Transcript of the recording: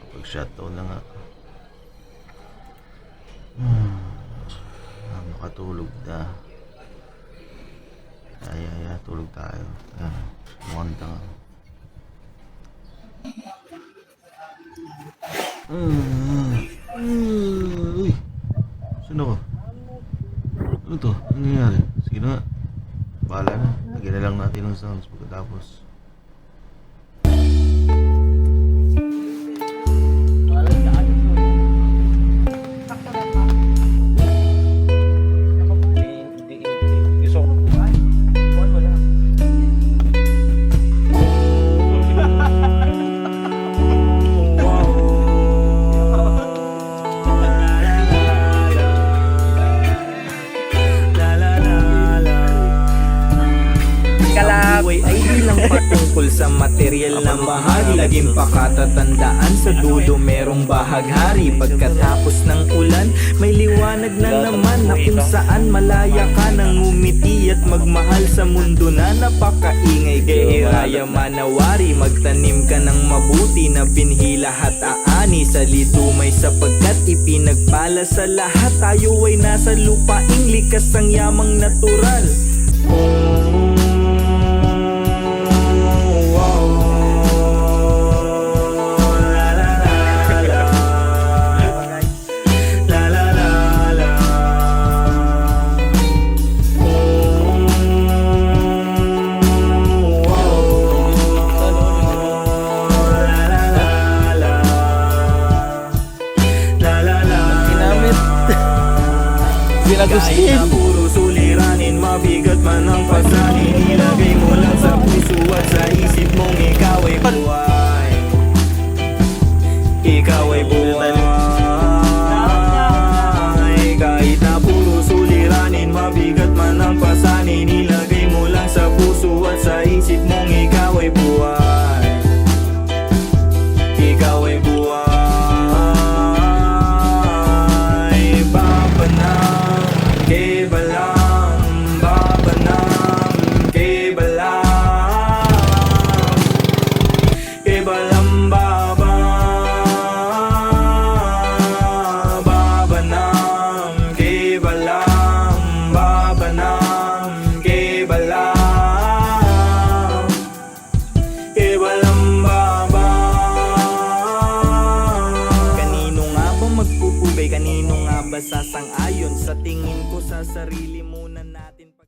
Pag shutdown na nga. Makatulog na. Tulog tayo. Mukhang tanga. Uy! Saan ako? Ano to? Ano nangyari? Sige na nga. Bahala na. Lagyan na lang natin ng sounds pagkatapos. Buhay ay di lang patungkol sa material na bahagi. Laging pakatatandaan sa dulo merong bahaghari. Pagkatapos ng ulan, may liwanag na naman, na kung saan malaya ka nang ngumiti at magmahal sa mundo na napakaingay. Kaya manawari, magtanim ka ng mabuti na binhi lahat aani sa lidumay, sapagkat ipinagpala sa lahat. Tayo ay nasa lupaing likas ang yamang natural. Kahit na puro suliranin, mabigat man ang pasanin, ilagay mo lang sa puso at sa isip mong ikaw ay buhay. Ikaw ay buhay. Kahit na puro suliranin, mabigat man ang pasanin, ilagay mo lang sa puso at sa isip mong ikaw ay buhay. Ikaw ay buhay. Kanino nga ba sasang-ayon sa tingin ko sa sarili mo na natin?